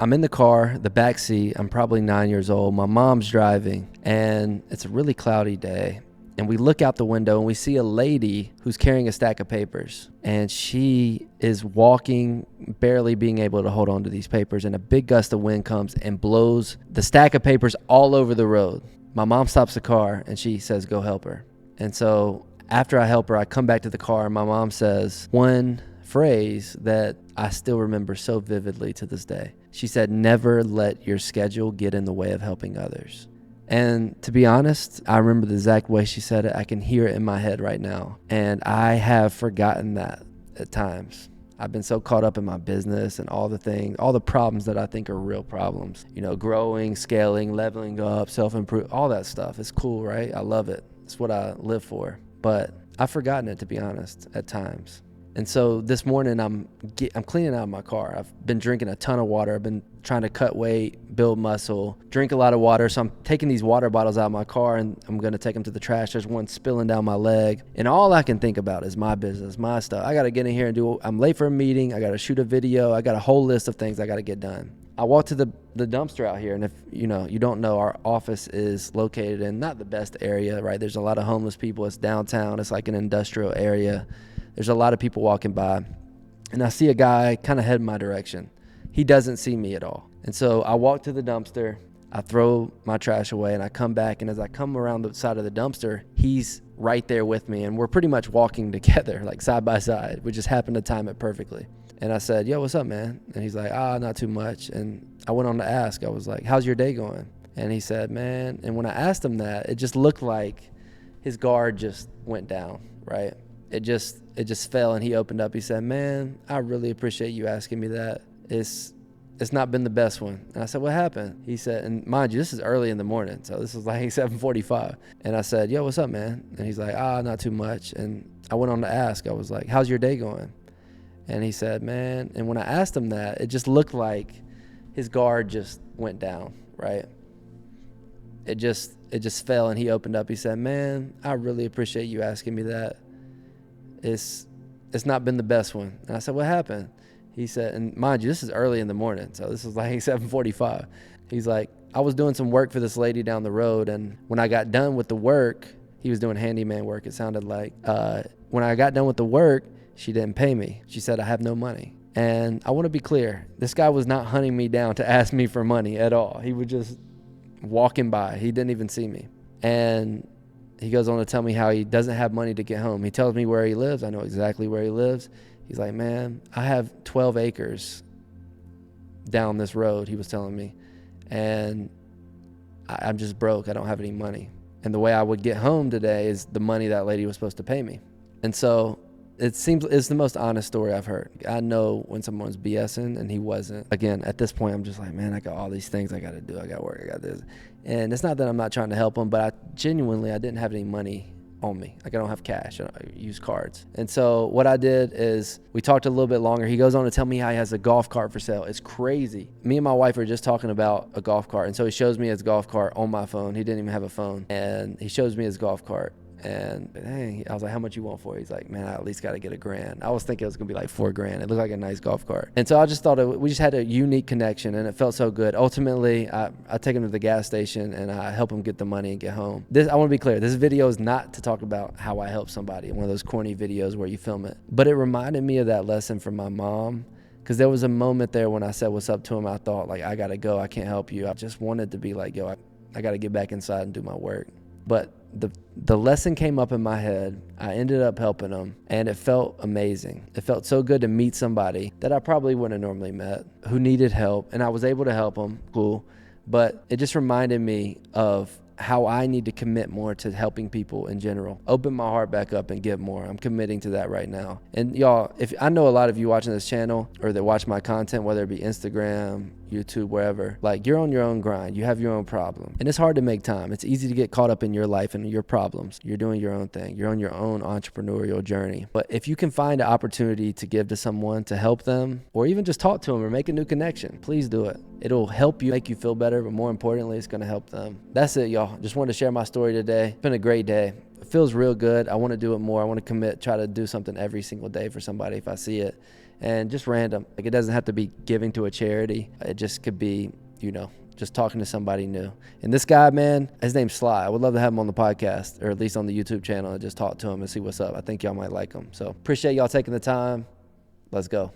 I'm in the car, the back seat. I'm probably 9 years old. My mom's driving, and it's a really cloudy day. And we look out the window and we see a lady who's carrying a stack of papers. And she is walking, barely being able to hold on to these papers. And a big gust of wind comes and blows the stack of papers all over the road. My mom stops the car and she says, go help her. And so after I help her, I come back to the car and my mom says one phrase that I still remember so vividly to this day. She said, never let your schedule get in the way of helping others. And to be honest, I remember the exact way she said it. I can hear it in my head right now. And I have forgotten that at times. I've been so caught up in my business and all the things, all the problems that I think are real problems. You know, growing, scaling, leveling up, self-improve, all that stuff. It's cool, right? I love it. It's what I live for. But I've forgotten it, to be honest, at times. And so this morning I'm cleaning out my car. I've been drinking a ton of water. I've been trying to cut weight, build muscle, drink a lot of water. So I'm taking these water bottles out of my car and I'm going to take them to the trash. There's one spilling down my leg. And all I can think about is my business, my stuff. I got to get in here and I'm late for a meeting. I got to shoot a video. I got a whole list of things I got to get done. I walked to the dumpster out here, and if you don't know, our office is located in not the best area, right? There's a lot of homeless people. It's downtown. It's like an industrial area. There's a lot of people walking by, and I see a guy kind of heading my direction. He doesn't see me at all. And so I walk to the dumpster, I throw my trash away, and I come back, and as I come around the side of the dumpster, he's right there with me, and we're pretty much walking together, like side by side. We just happened to time it perfectly. And I said, yo, what's up, man? And he's like, not too much. And I went on to ask, I was like, how's your day going? And he said, man, and when I asked him that, it just looked like his guard just went down, right? It just fell, and he opened up. He said, man, I really appreciate you asking me that. It's not been the best one. And I said, what happened? He said, and mind you, this is early in the morning, so this was like 7:45. And I said, yo, what's up, man? And he's like, not too much. And I went on to ask, I was like, how's your day going? And he said, man, and when I asked him that, it just looked like his guard just went down, right? It just fell, and he opened up. He said, man, I really appreciate you asking me that. It's not been the best one. And I said, what happened? He said, and mind you, this is early in the morning, so this was like 7:45. He's like, I was doing some work for this lady down the road, and when I got done with the work, he was doing handyman work, it sounded like. When I got done with the work, she didn't pay me. She said, I have no money. And I want to be clear, this guy was not hunting me down to ask me for money at all. He was just walking by. He didn't even see me. And he goes on to tell me how he doesn't have money to get home. He tells me where he lives. I know exactly where he lives. He's like, man, I have 12 acres down this road, he was telling me. And I'm just broke. I don't have any money. And the way I would get home today is the money that lady was supposed to pay me. And so it seems it's the most honest story I've heard. I know when someone's BSing, and he wasn't. Again, at this point, I'm just like, man, I got all these things I got to do. I got work. I got this. And it's not that I'm not trying to help him, but I didn't have any money on me. Like, I don't have cash. I use cards. And so what I did is we talked a little bit longer. He goes on to tell me how he has a golf cart for sale. It's crazy. Me and my wife were just talking about a golf cart. And so he shows me his golf cart on my phone. He didn't even have a phone. And he shows me his golf cart. And hey, I was like, how much you want for it? He's like, man, I at least got to get $1,000. I was thinking it was going to be like $4,000. It looked like a nice golf cart. And so I just thought we just had a unique connection, and it felt so good. Ultimately, I take him to the gas station and I help him get the money and get home. I want to be clear. This video is not to talk about how I help somebody, one of those corny videos where you film it. But it reminded me of that lesson from my mom, because there was a moment there when I said what's up to him. I thought, like, I got to go. I can't help you. I just wanted to be like, yo, I got to get back inside and do my work. But the lesson came up in my head. I ended up helping him, and it felt amazing. It felt so good to meet somebody that I probably wouldn't have normally met, who needed help, and I was able to help him. Cool. But it just reminded me of how I need to commit more to helping people in general. Open my heart back up and give more. I'm committing to that right now. And y'all, if I know a lot of you watching this channel or that watch my content, whether it be Instagram, YouTube, wherever, like, you're on your own grind. You have your own problem. And it's hard to make time. It's easy to get caught up in your life and your problems. You're doing your own thing. You're on your own entrepreneurial journey. But if you can find an opportunity to give to someone, to help them, or even just talk to them or make a new connection, please do it. It'll help you, make you feel better, but more importantly, it's going to help them. That's it, y'all. Just wanted to share my story today. It's been a great day. It feels real good. I want to do it more. I want to commit, try to do something every single day for somebody if I see it. and just random. Like, it doesn't have to be giving to a charity. It just could be, just talking to somebody new. And this guy, man, his name's Sly. I would love to have him on the podcast, or at least on the YouTube channel, and just talk to him and see what's up. I think y'all might like him. So appreciate y'all taking the time. Let's go.